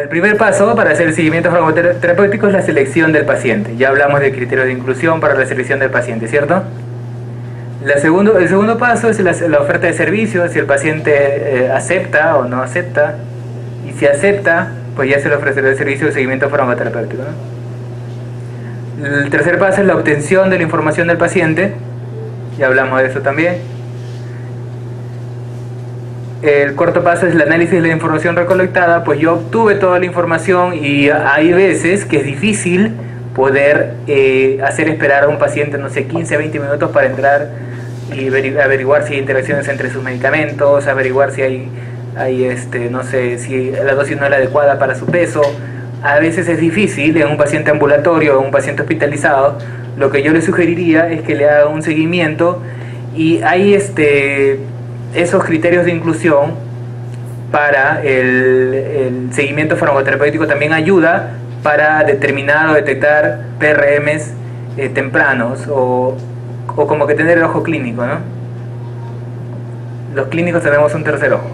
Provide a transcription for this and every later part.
El primer paso para hacer el seguimiento farmacoterapéutico es la selección del paciente. Ya hablamos de criterios de inclusión para la selección del paciente, ¿cierto? El segundo paso es la oferta de servicios, si el paciente acepta o no acepta. Y si acepta, pues ya se le ofrecerá el servicio de seguimiento farmacoterapéutico, ¿no? El tercer paso es la obtención de la información del paciente. Ya hablamos de eso también. El cuarto paso es el análisis de la información recolectada. Pues yo obtuve toda la información y hay veces que es difícil poder hacer esperar a un paciente, no sé, 15 a 20 minutos para entrar y averiguar si hay interacciones entre sus medicamentos, averiguar si hay no sé, si la dosis no es la adecuada para su peso. A veces es difícil en un paciente ambulatorio o un paciente hospitalizado. Lo que yo le sugeriría es que le haga un seguimiento, y hay esos criterios de inclusión para el seguimiento farmacoterapéutico. También ayuda para determinar o detectar PRMs tempranos, o como que tener el ojo clínico, ¿no? Los clínicos tenemos un tercer ojo.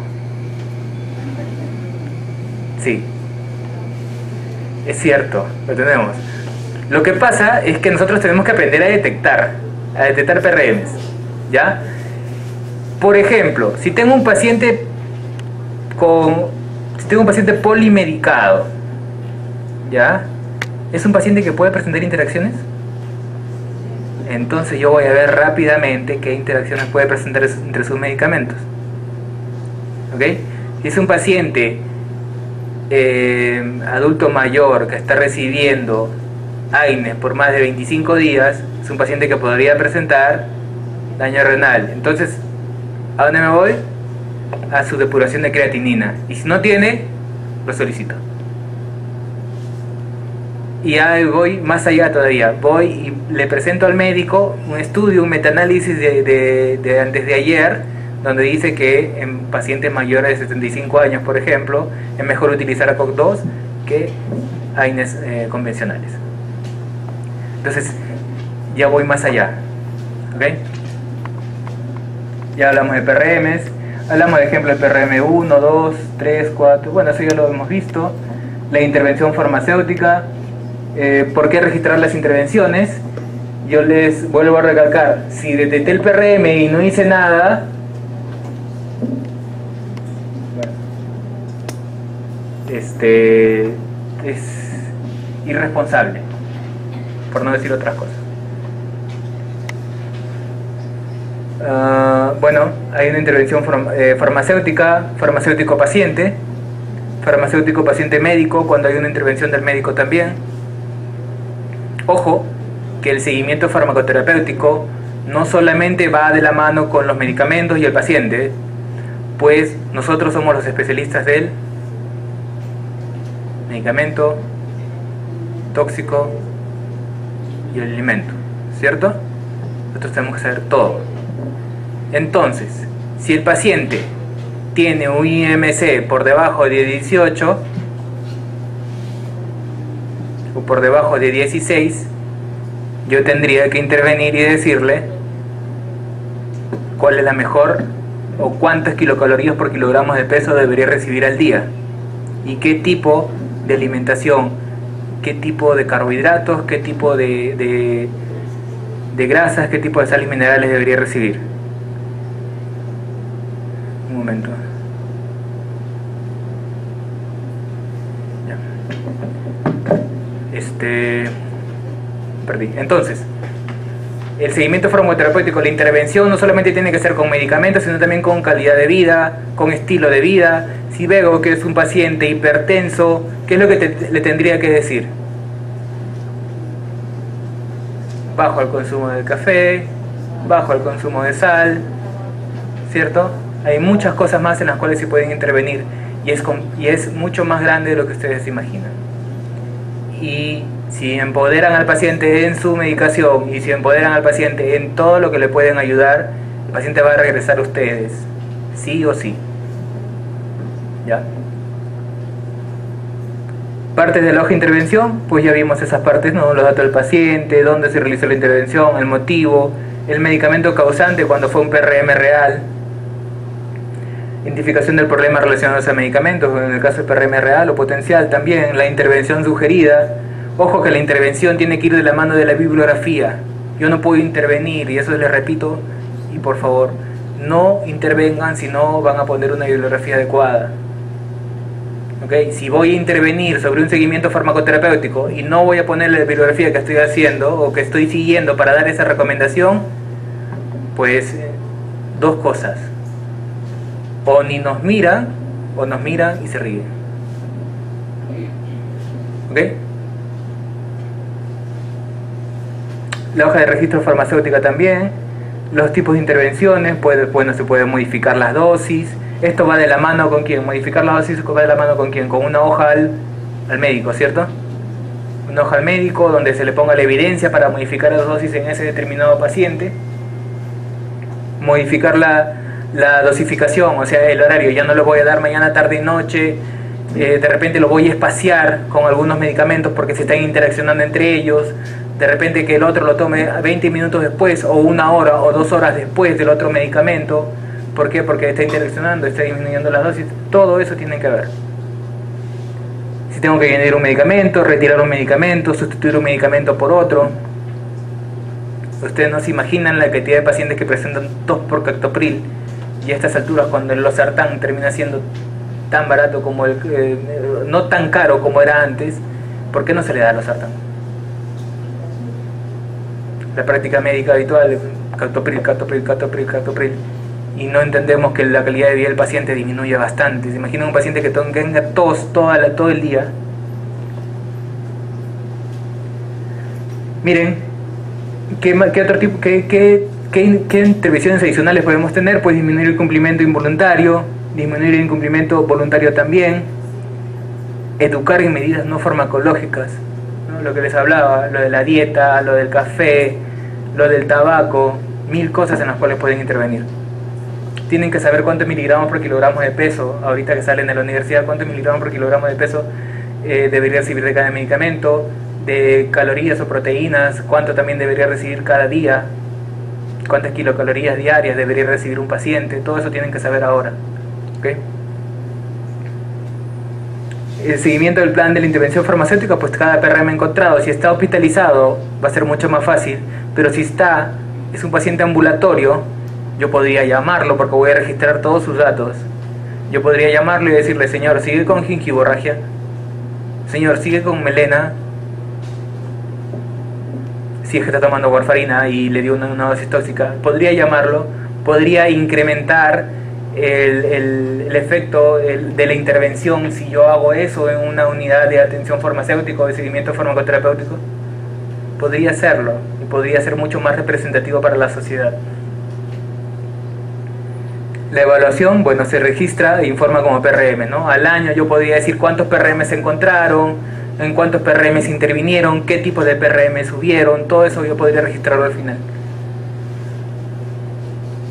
Sí, es cierto, lo tenemos. Lo que pasa es que nosotros tenemos que aprender a detectar PRMs, ¿ya? Por ejemplo, si tengo un paciente polimedicado, ¿ya? ¿Es un paciente que puede presentar interacciones? Entonces yo voy a ver rápidamente qué interacciones puede presentar entre sus medicamentos. ¿Ok? Si es un paciente adulto mayor que está recibiendo AINES por más de 25 días, es un paciente que podría presentar daño renal. Entonces, ¿a dónde me voy? A su depuración de creatinina. Y si no tiene, lo solicito. Y ahí voy más allá todavía. Voy y le presento al médico un estudio, un metaanálisis de antes de ayer, donde dice que en pacientes mayores de 75 años, por ejemplo, es mejor utilizar ACOG-2 que AINES convencionales. Entonces, ya voy más allá. ¿Ok? Ya hablamos de PRMs, hablamos de ejemplo de PRM 1, 2, 3, 4, bueno, eso ya lo hemos visto. La intervención farmacéutica, ¿por qué registrar las intervenciones? Yo les vuelvo a recalcar, si detecté el PRM y no hice nada, es irresponsable, por no decir otras cosas. Bueno, hay una intervención farmacéutica, farmacéutico paciente médico, cuando hay una intervención del médico también. Ojo, que el seguimiento farmacoterapéutico no solamente va de la mano con los medicamentos y el paciente, pues nosotros somos los especialistas del medicamento, tóxico y el alimento, ¿cierto? Nosotros tenemos que saber todo. Entonces, si el paciente tiene un IMC por debajo de 18 o por debajo de 16, yo tendría que intervenir y decirle cuál es la mejor o cuántas kilocalorías por kilogramo de peso debería recibir al día y qué tipo de alimentación, qué tipo de carbohidratos, qué tipo de grasas, qué tipo de sales minerales debería recibir. Un momento. Ya. Perdí. Entonces, el seguimiento farmacoterapéutico, la intervención no solamente tiene que ser con medicamentos, sino también con calidad de vida, con estilo de vida. Si veo que es un paciente hipertenso, ¿qué es lo que le tendría que decir? Bajo el consumo de café, bajo el consumo de sal, ¿cierto? Hay muchas cosas más en las cuales se pueden intervenir, y es mucho más grande de lo que ustedes imaginan. Y si empoderan al paciente en su medicación y si empoderan al paciente en todo lo que le pueden ayudar, el paciente va a regresar a ustedes, sí o sí. ¿Ya? Partes de la hoja de intervención, pues ya vimos esas partes, ¿no? Los datos del paciente, dónde se realizó la intervención, el motivo, el medicamento causante cuando fue un PRM real, Identificación del problema relacionado a medicamentos, en el caso del PRM real o potencial también, la intervención sugerida. Ojo que la intervención tiene que ir de la mano de la bibliografía. Yo no puedo intervenir, y eso les repito, y por favor, no intervengan si no van a poner una bibliografía adecuada. ¿Okay? Si voy a intervenir sobre un seguimiento farmacoterapéutico y no voy a poner la bibliografía que estoy haciendo o que estoy siguiendo para dar esa recomendación, pues dos cosas. O ni nos miran, o nos miran y se ríen. ¿Ok? La hoja de registro farmacéutica también. Los tipos de intervenciones, bueno, se puede modificar las dosis. Esto va de la mano con quién. Modificar las dosis va de la mano con quién. Con una hoja al médico, ¿cierto? Una hoja al médico donde se le ponga la evidencia para modificar las dosis en ese determinado paciente. Modificar la dosificación, o sea, el horario. Ya no lo voy a dar mañana, tarde y noche. De repente lo voy a espaciar con algunos medicamentos porque se están interaccionando entre ellos. De repente que el otro lo tome 20 minutos después, o 1 hora o 2 horas después del otro medicamento. ¿Por qué? Porque está interaccionando, está disminuyendo las dosis. Todo eso tiene que ver. Si tengo que añadir un medicamento, retirar un medicamento, sustituir un medicamento por otro. Ustedes no se imaginan la cantidad de pacientes que presentan tos por captopril, y a estas alturas, cuando el losartán termina siendo tan barato como no tan caro como era antes, ¿por qué no se le da losartán? La práctica médica habitual, captopril, captopril, captopril, captopril, y no entendemos que la calidad de vida del paciente disminuye bastante. ¿Se imaginan un paciente que tenga tos todo el día? Miren, ¿qué otro tipo, qué intervenciones adicionales podemos tener? Pues disminuir el cumplimiento involuntario, disminuir el incumplimiento voluntario también, educar en medidas no farmacológicas, ¿no? Lo que les hablaba, lo de la dieta, lo del café, lo del tabaco, 1000 cosas en las cuales pueden intervenir. Tienen que saber cuántos miligramos por kilogramo de peso, ahorita que salen de la universidad, cuántos miligramos por kilogramo de peso debería recibir de cada medicamento, de calorías o proteínas, cuánto también debería recibir cada día, cuántas kilocalorías diarias debería recibir un paciente. Todo eso tienen que saber ahora. ¿Okay? El seguimiento del plan de la intervención farmacéutica, pues cada PRM encontrado, si está hospitalizado va a ser mucho más fácil, pero si es un paciente ambulatorio, yo podría llamarlo porque voy a registrar todos sus datos. Yo podría llamarlo y decirle: señor, sigue con gingivorragia, señor, sigue con melena, si es que está tomando warfarina y le dio una dosis tóxica. Podría llamarlo, podría incrementar el efecto de la intervención si yo hago eso en una unidad de atención farmacéutica o de seguimiento farmacoterapéutico. Podría hacerlo y podría ser mucho más representativo para la sociedad. La evaluación, bueno, se registra e informa como PRM, ¿no? Al año yo podría decir cuántos PRM se encontraron, en cuántos PRM se intervinieron, qué tipo de PRM subieron, todo eso yo podría registrarlo al final.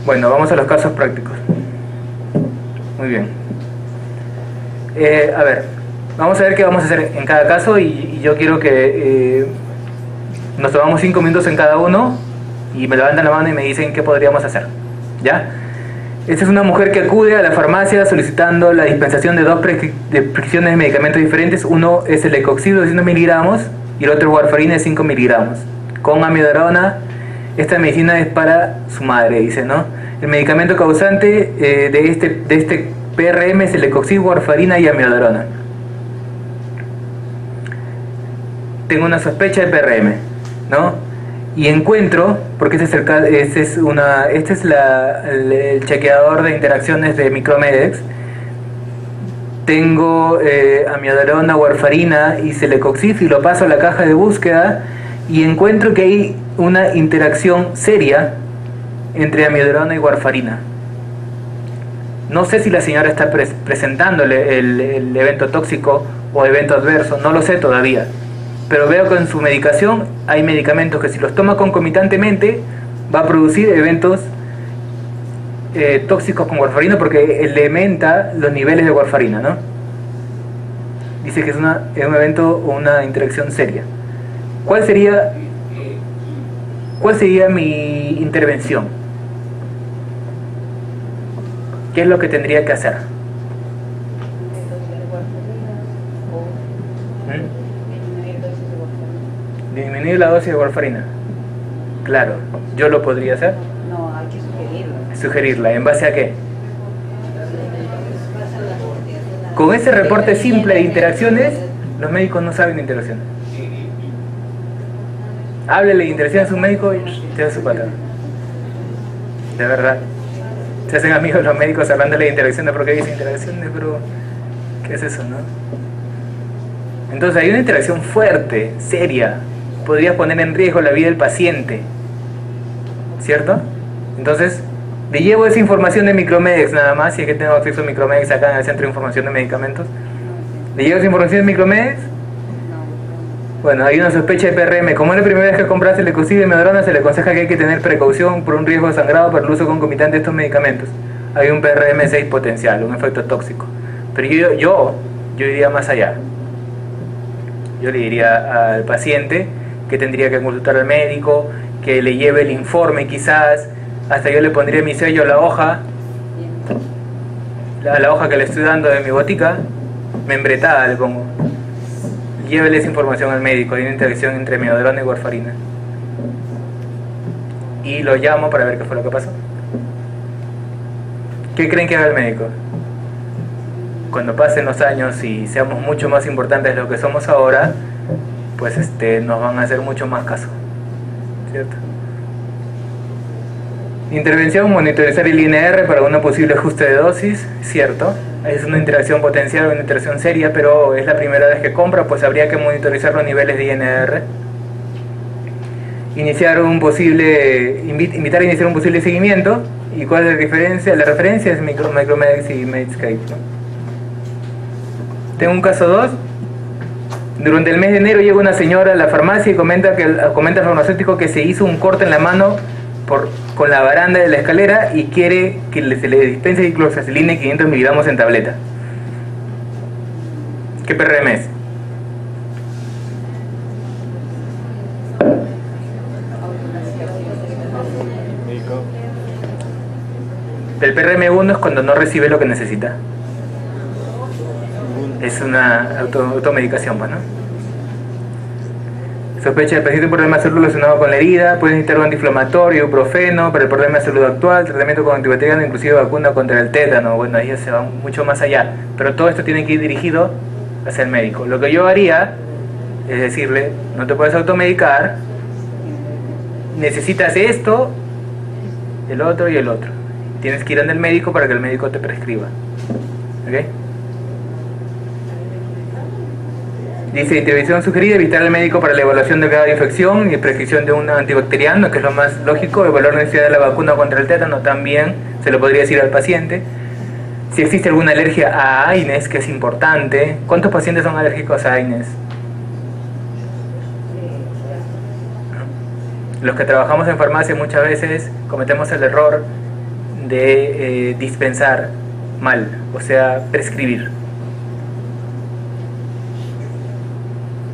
Bueno, vamos a los casos prácticos. Muy bien. A ver, vamos a ver qué vamos a hacer en cada caso y yo quiero que nos tomamos 5 minutos en cada uno y me levantan la mano y me dicen qué podríamos hacer. ¿Ya? Esta es una mujer que acude a la farmacia solicitando la dispensación de 2 prescripciones de medicamentos diferentes. Uno es el lecoxib de 100 miligramos y el otro es warfarina de 5 miligramos. Con amiodarona. Esta medicina es para su madre, dice, ¿no? El medicamento causante de este PRM es el lecoxib, warfarina y amiodarona. Tengo una sospecha de PRM, ¿no? Y encuentro, porque este es el chequeador de interacciones de Micromedex. Tengo amiodarona, warfarina y celecoxib y lo paso a la caja de búsqueda y encuentro que hay una interacción seria entre amiodarona y warfarina. No sé si la señora está presentándole el evento tóxico o evento adverso, no lo sé todavía. Pero veo que en su medicación hay medicamentos que si los toma concomitantemente va a producir eventos tóxicos con warfarina porque elementa los niveles de warfarina, ¿no? Dice que es un evento o una interacción seria. ¿Cuál sería mi intervención? ¿qué es lo que tendría que hacer? Disminuir la dosis de warfarina. Claro, ¿yo lo podría hacer? No, hay que sugerirlo. Sugerirla, ¿en base a qué? Con ese reporte simple de interacciones, los médicos no saben de interacciones. Háblele de interacciones a un médico y te da su pata. De verdad. Se hacen amigos los médicos hablándole de interacciones porque dicen interacciones, pero ¿qué es eso, no? Entonces hay una interacción fuerte, seria. Podría poner en riesgo la vida del paciente, ¿cierto? Entonces, le llevo esa información de Micromedex nada más, si es que tengo acceso a Micromedex acá en el Centro de Información de Medicamentos. ¿Le llevo esa información de Micromedex? Bueno, hay una sospecha de PRM. Como es la primera vez que compras el ecocidio de Medrona, se le aconseja que hay que tener precaución por un riesgo de sangrado para el uso concomitante de estos medicamentos. Hay un PRM6 potencial, un efecto tóxico. Pero yo iría más allá. Yo le diría al paciente que tendría que consultar al médico, que le lleve el informe quizás, hasta yo le pondría mi sello a la hoja que le estoy dando de mi botica, membretada le pongo. Llévele esa información al médico, hay una interacción entre Medrona y warfarina. Y lo llamo para ver qué fue lo que pasó. ¿Qué creen que haga el médico? Cuando pasen los años y seamos mucho más importantes de lo que somos ahora, pues nos van a hacer mucho más caso, ¿cierto? Intervención, monitorizar el INR para un posible ajuste de dosis, cierto. Es una interacción potencial, una interacción seria, pero es la primera vez que compra, pues habría que monitorizar los niveles de INR. Invitar a iniciar un posible seguimiento. ¿Y cuál es la diferencia? La referencia es Micromedex y Medscape, ¿no? Tengo un caso 2. Durante el mes de enero llega una señora a la farmacia y comenta al farmacéutico que se hizo un corte en la mano con la baranda de la escalera y quiere que se le dispense diclofenac y 500 miligramos en tableta. ¿Qué PRM es? El PRM1 es cuando no recibe lo que necesita. Es una automedicación, pues, ¿no? Sospecha del paciente por problema de salud relacionado con la herida, puede necesitar un antiinflamatorio, ibuprofeno para el problema de salud actual, tratamiento con antibacteriano, inclusive vacuna contra el tétano. Bueno, ahí ya se va mucho más allá. Pero todo esto tiene que ir dirigido hacia el médico. Lo que yo haría es decirle, no te puedes automedicar, necesitas esto, el otro y el otro. Tienes que ir al médico para que el médico te prescriba. ¿Ok? Dice, intervención sugerida, evitar al médico para la evaluación del grado de infección y prescripción de un antibacteriano, que es lo más lógico. Evaluar la necesidad de la vacuna contra el tétano también se lo podría decir al paciente. Si existe alguna alergia a AINES, que es importante. ¿Cuántos pacientes son alérgicos a AINES? Los que trabajamos en farmacia muchas veces cometemos el error de dispensar mal, o sea, prescribir.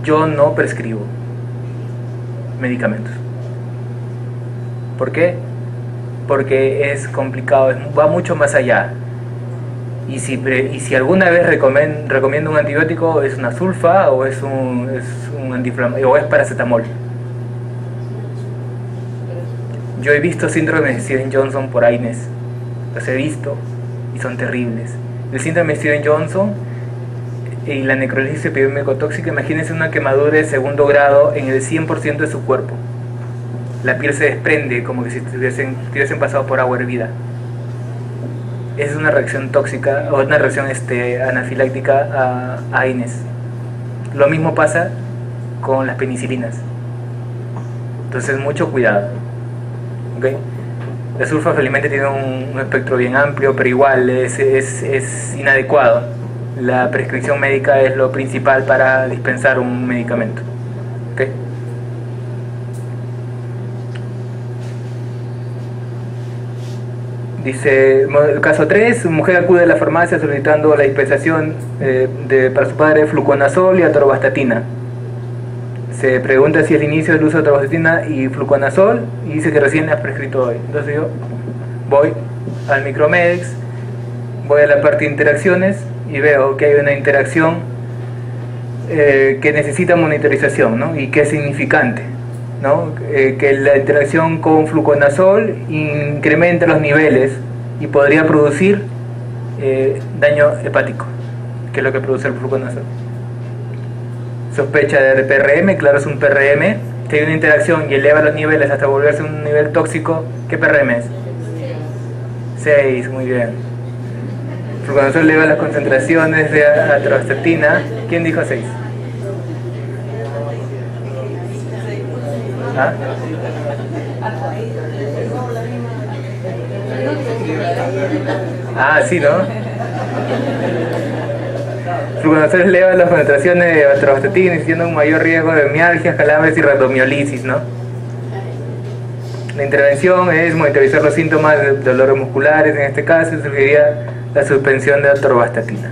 Yo no prescribo medicamentos. ¿Por qué? Porque es complicado, va mucho más allá. Y si alguna vez recomiendo un antibiótico, es una sulfa o es un antiinflamatorio o es paracetamol. Yo he visto síndrome de Stevens-Johnson por AINES. Los he visto y son terribles. El síndrome de Stevens-Johnson y la necrosis epidemico-tóxica, imagínense una quemadura de segundo grado en el 100% de su cuerpo. La piel se desprende como que si tuviesen pasado por agua hervida. Esa es una reacción tóxica o una reacción anafiláctica a AINES. Lo mismo pasa con las penicilinas. Entonces mucho cuidado. ¿Okay? La sulfa felizmente tiene un espectro bien amplio, pero igual es inadecuado. La prescripción médica es lo principal para dispensar un medicamento. ¿Okay? Dice, el caso 3, mujer acude a la farmacia solicitando la dispensación para su padre fluconazol y atorvastatina. Se pregunta si el inicio del uso de atorvastatina y fluconazol y dice que recién has prescrito hoy. Entonces yo voy al Micromedex, voy a la parte de interacciones y veo que hay una interacción que necesita monitorización, ¿no? Y que es significante, ¿no? Que la interacción con fluconazol incrementa los niveles y podría producir daño hepático, que es lo que produce el fluconazol. Sospecha de PRM, claro, es un PRM. Si hay una interacción y eleva los niveles hasta volverse un nivel tóxico, ¿qué PRM es? 6, muy bien. Fluconazol eleva las concentraciones de atorvastatina. ¿Quién dijo 6? ¿Ah? Ah, sí, ¿no? Fluconazol eleva las concentraciones de atorvastatina, existiendo un mayor riesgo de mialgias, calambres y rhabdomiolisis, ¿no? La intervención es monitorizar los síntomas de dolores musculares, en este caso sugeriría la suspensión de atorvastatina.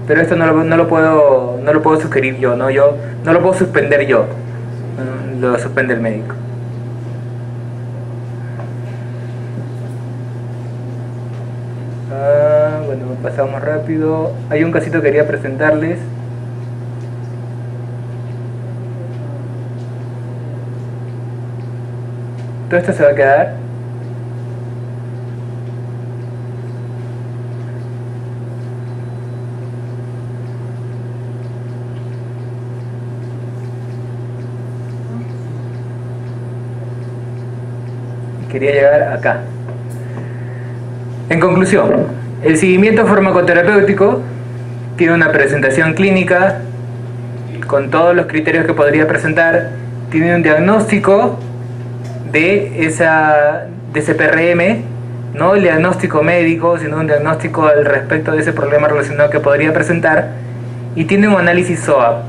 Pero esto no lo puedo sugerir yo, ¿no? Yo no lo puedo suspender yo, lo suspende el médico. Bueno, pasamos rápido. Hay un casito que quería presentarles. Todo esto se va a quedar. Quería llegar acá. En conclusión, el seguimiento farmacoterapéutico tiene una presentación clínica con todos los criterios que podría presentar, tiene un diagnóstico de ese PRM, no el diagnóstico médico, sino un diagnóstico al respecto de ese problema relacionado que podría presentar, y tiene un análisis SOAP,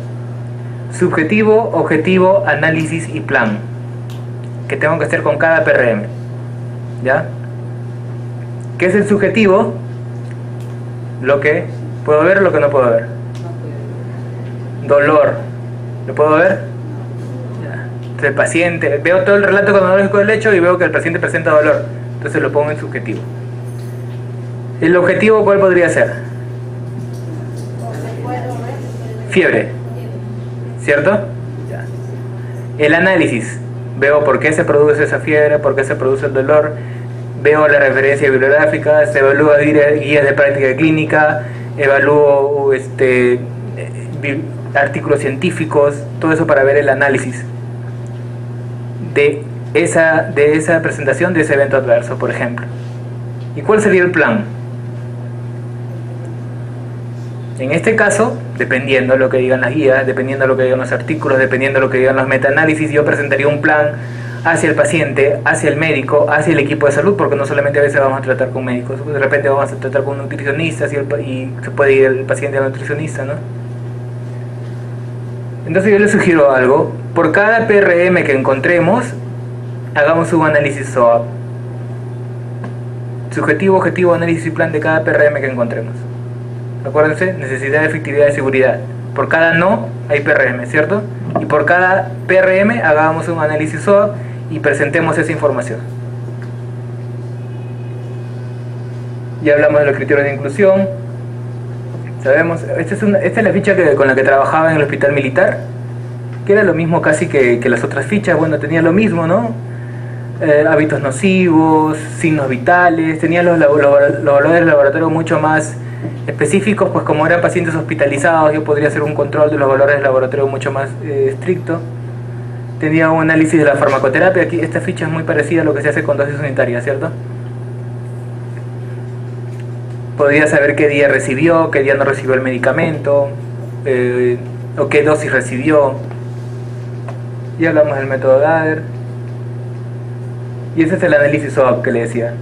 subjetivo, objetivo, análisis y plan, que tengo que hacer con cada PRM. ¿Ya? ¿Qué es el subjetivo? Lo que puedo ver o lo que no puedo ver. Dolor, ¿lo puedo ver? Ya. Entonces el paciente, veo todo el relato cronológico del hecho y veo que el paciente presenta dolor, entonces lo pongo en subjetivo. ¿El objetivo cuál podría ser? Fiebre, ¿cierto? Ya. El análisis, veo por qué se produce esa fiebre, por qué se produce el dolor, veo la referencia bibliográfica, se evalúa guías de práctica clínica, evalúo artículos científicos, todo eso para ver el análisis de esa presentación, de ese evento adverso, por ejemplo. ¿Y cuál sería el plan? En este caso, dependiendo de lo que digan las guías, dependiendo de lo que digan los artículos, dependiendo de lo que digan los metaanálisis, yo presentaría un plan hacia el paciente, hacia el médico, hacia el equipo de salud, porque no solamente a veces vamos a tratar con médicos, de repente vamos a tratar con nutricionistas y se puede ir el paciente al nutricionista, ¿no? Entonces yo les sugiero algo: por cada PRM que encontremos, hagamos un análisis SOAP. Subjetivo, objetivo, análisis y plan de cada PRM que encontremos. Acuérdense, necesidad, efectividad y seguridad. Por cada no hay PRM, ¿cierto? Y por cada PRM hagamos un análisis SOAP y presentemos esa información. Ya hablamos de los criterios de inclusión. Sabemos, esta es la ficha con la que trabajaba en el hospital militar, que era lo mismo casi que las otras fichas. Bueno, tenía lo mismo, ¿no? Hábitos nocivos, signos vitales, tenía los valores del laboratorio mucho más específicos, pues como eran pacientes hospitalizados yo podría hacer un control de los valores del laboratorio mucho más estricto. Tenía un análisis de la farmacoterapia. Aquí esta ficha es muy parecida a lo que se hace con dosis unitarias, ¿cierto? Podría saber qué día recibió, qué día no recibió el medicamento, o qué dosis recibió. Ya hablamos del método Gader. Y ese es el análisis SOAP que le decía.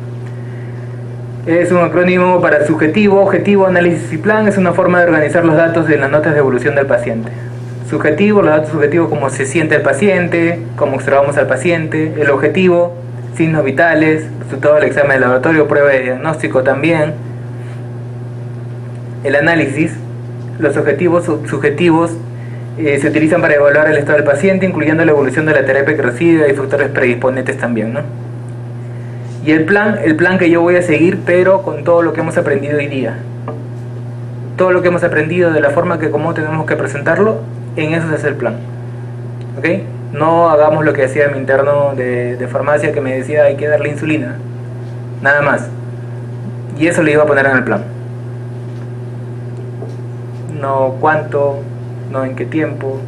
Es un acrónimo para subjetivo, objetivo, análisis y plan. Es una forma de organizar los datos de las notas de evolución del paciente. Subjetivo, los datos subjetivos, cómo se siente el paciente, cómo observamos al paciente. El objetivo, signos vitales, resultado del examen de laboratorio, prueba de diagnóstico también. El análisis, los objetivos subjetivos se utilizan para evaluar el estado del paciente, incluyendo la evolución de la terapia que recibe. Hay factores predisponentes también, ¿no? Y el plan que yo voy a seguir, pero con todo lo que hemos aprendido hoy día. Todo lo que hemos aprendido de la forma que como tenemos que presentarlo, en eso se hace el plan. ¿Ok? No hagamos lo que hacía mi interno de farmacia, que me decía hay que darle insulina. Nada más. Y eso le iba a poner en el plan. No cuánto, no en qué tiempo,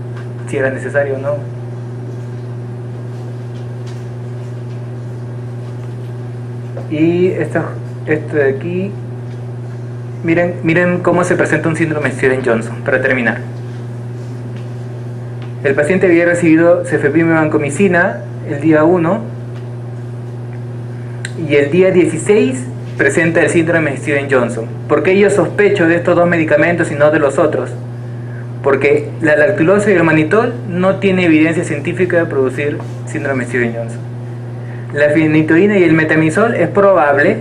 si era necesario o no. Y esto de aquí, miren cómo se presenta un síndrome Stevens-Johnson, para terminar. El paciente había recibido cefepime vancomicina el día 1 y el día 16 presenta el síndrome Stevens-Johnson. ¿Por qué yo sospecho de estos dos medicamentos y no de los otros? Porque la lactulosa y el manitol no tiene evidencia científica de producir síndrome Stevens-Johnson. La phenytoína y el metamizol es probable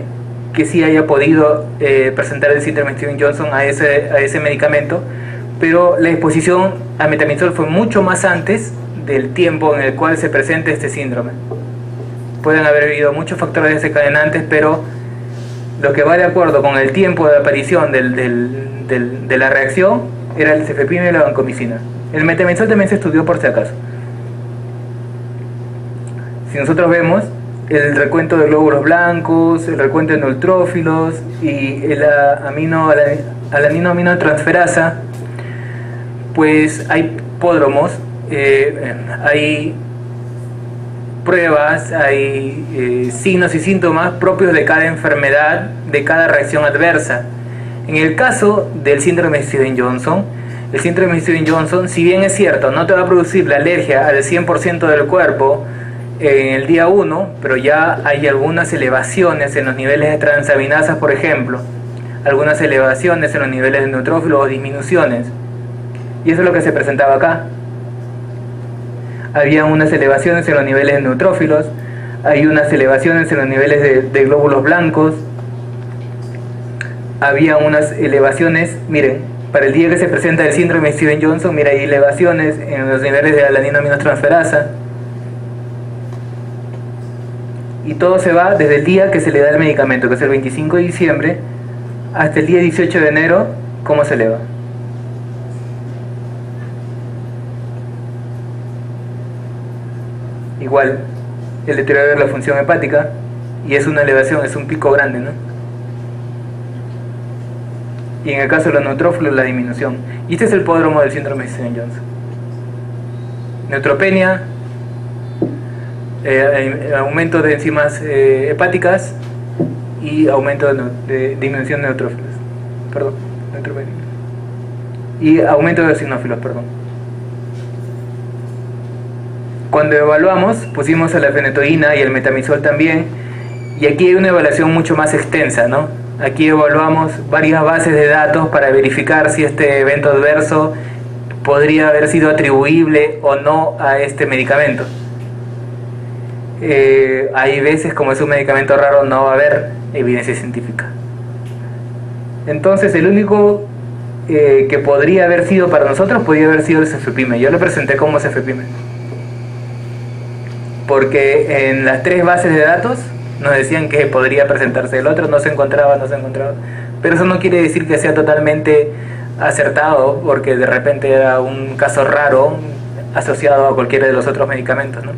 que sí haya podido presentar el síndrome Stevens-Johnson a ese medicamento, pero la exposición a metamizol fue mucho más antes del tiempo en el cual se presenta este síndrome. Pueden haber habido muchos factores desencadenantes, pero lo que va de acuerdo con el tiempo de aparición de la reacción era el cefepime y la vancomicina. El metamizol también se estudió por si acaso. Si nosotros vemos el recuento de glóbulos blancos, el recuento de neutrófilos y el alaninoaminotransferasa, pues hay pródromos, hay pruebas, hay signos y síntomas propios de cada enfermedad, de cada reacción adversa. En el caso del síndrome Stevens-Johnson, el síndrome Stevens-Johnson, si bien es cierto, no te va a producir la alergia al 100% del cuerpo en el día 1, pero ya hay algunas elevaciones en los niveles de transaminasas, por ejemplo, algunas elevaciones en los niveles de neutrófilos o disminuciones. Y eso es lo que se presentaba acá. Había unas elevaciones en los niveles de neutrófilos, hay unas elevaciones en los niveles de glóbulos blancos, había unas elevaciones, miren, para el día que se presenta el síndrome Stevens-Johnson, mira, hay elevaciones en los niveles de alaninoaminotransferasa. Y todo se va desde el día que se le da el medicamento, que es el 25 de diciembre, hasta el día 18 de enero, ¿cómo se eleva? Igual, el deterioro de la función hepática, y es una elevación, es un pico grande, ¿no? Y en el caso de los neutrófilos, la disminución. Y este es el pródromo del síndrome de Stevens-Johnson. Neutropenia, aumento de enzimas hepáticas y aumento de disminución de neutrófilos. Perdón, neutropenia. Y aumento de eosinófilos, perdón. Cuando evaluamos, pusimos a la phenytoína y el metamizol también, y aquí hay una evaluación mucho más extensa, ¿no? Aquí evaluamos varias bases de datos para verificar si este evento adverso podría haber sido atribuible o no a este medicamento. Hay veces, como es un medicamento raro, no va a haber evidencia científica. Entonces el único que podría haber sido para nosotros podría haber sido el cefepime. Yo lo presenté como cefepime, porque en las 3 bases de datos nos decían que podría presentarse, el otro no se encontraba. Pero eso no quiere decir que sea totalmente acertado, porque de repente era un caso raro asociado a cualquiera de los otros medicamentos, ¿no?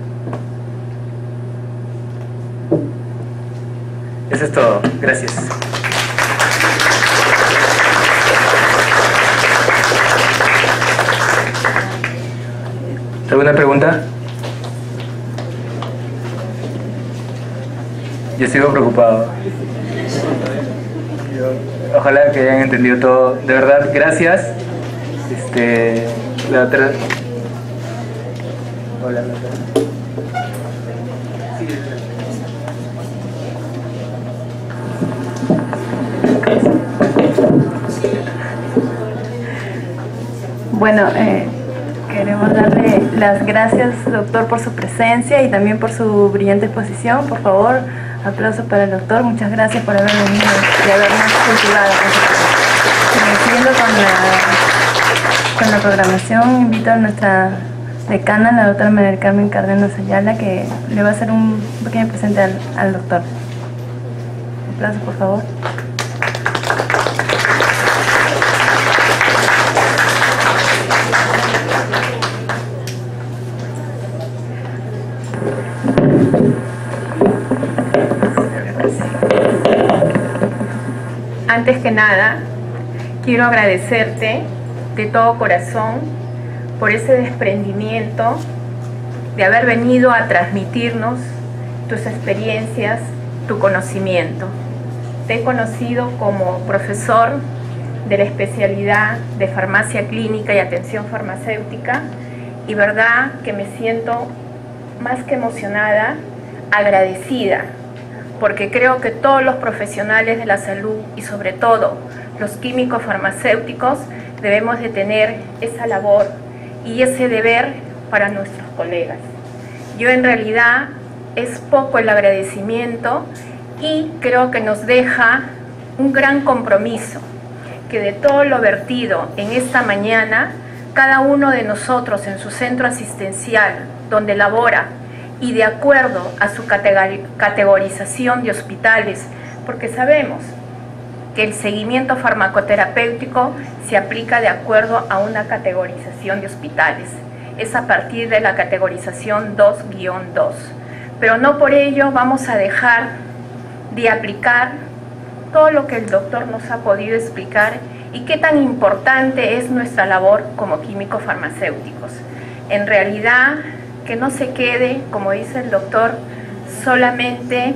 Eso es todo. Gracias. ¿Alguna pregunta? Yo sigo preocupado. Ojalá que hayan entendido todo. De verdad, gracias. La otra... Hola, Bueno, queremos darle las gracias, doctor, por su presencia y también por su brillante exposición. Por favor, aplauso para el doctor. Muchas gracias por haber venido y habernos cultivado. Siguiendo con la programación, invito a nuestra decana, la doctora María del Carmen Cárdenas Ayala, que le va a hacer un pequeño presente al doctor. Aplausos, por favor. Antes que nada, quiero agradecerte de todo corazón por ese desprendimiento de haber venido a transmitirnos tus experiencias, tu conocimiento. Te he conocido como profesor de la especialidad de farmacia clínica y atención farmacéutica y verdad que me siento más que emocionada, agradecida, porque creo que todos los profesionales de la salud y sobre todo los químicos farmacéuticos debemos de tener esa labor y ese deber para nuestros colegas. Yo en realidad es poco el agradecimiento y creo que nos deja un gran compromiso, que de todo lo vertido en esta mañana, cada uno de nosotros en su centro asistencial donde labora y de acuerdo a su categorización de hospitales, porque sabemos que el seguimiento farmacoterapéutico se aplica de acuerdo a una categorización de hospitales. Es a partir de la categorización 2-2. Pero no por ello vamos a dejar de aplicar todo lo que el doctor nos ha podido explicar y qué tan importante es nuestra labor como químicos farmacéuticos. En realidad, que no se quede, como dice el doctor, solamente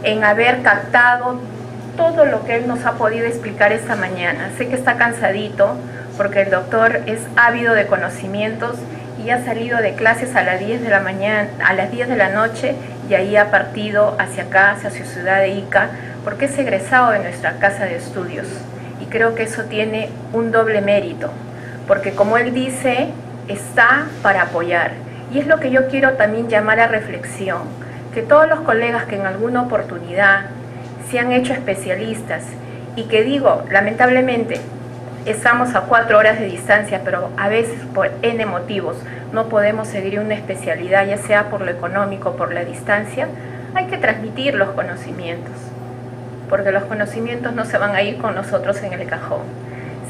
en haber captado todo lo que él nos ha podido explicar esta mañana. Sé que está cansadito porque el doctor es ávido de conocimientos y ha salido de clases a las 10 de la mañana, a las 10 de la noche y ahí ha partido hacia acá, hacia su ciudad de Ica, porque es egresado de nuestra casa de estudios. Y creo que eso tiene un doble mérito, porque como él dice, está para apoyar. Y es lo que yo quiero también llamar a reflexión, que todos los colegas que en alguna oportunidad se han hecho especialistas y que digo, lamentablemente, estamos a 4 horas de distancia, pero a veces por N motivos no podemos seguir una especialidad, ya sea por lo económico o por la distancia, hay que transmitir los conocimientos, porque los conocimientos no se van a ir con nosotros en el cajón.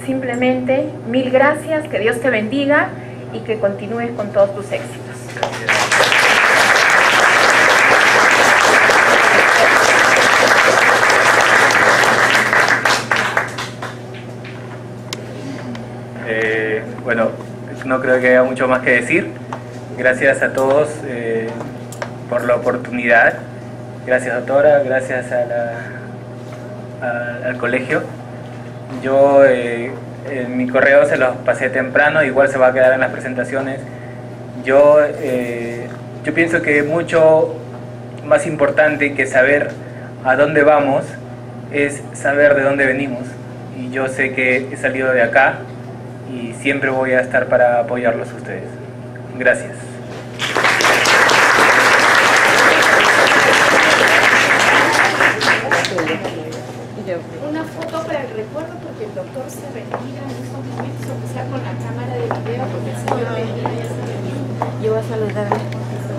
Simplemente, mil gracias, que Dios te bendiga y que continúes con todos tus éxitos. Bueno, no creo que haya mucho más que decir. Gracias a todos por la oportunidad. Gracias, doctora, gracias al colegio. Yo mi correo se los pasé temprano, igual se va a quedar en las presentaciones. Yo pienso que mucho más importante que saber a dónde vamos es saber de dónde venimos. Y yo sé que he salido de acá y siempre voy a estar para apoyarlos a ustedes. Gracias. Una foto para el recuerdo, porque el doctor se retira en estos momentos, aunque sea con la cámara de video, porque el señor Medina ya se retiró. Yo voy a saludar a mi esposo.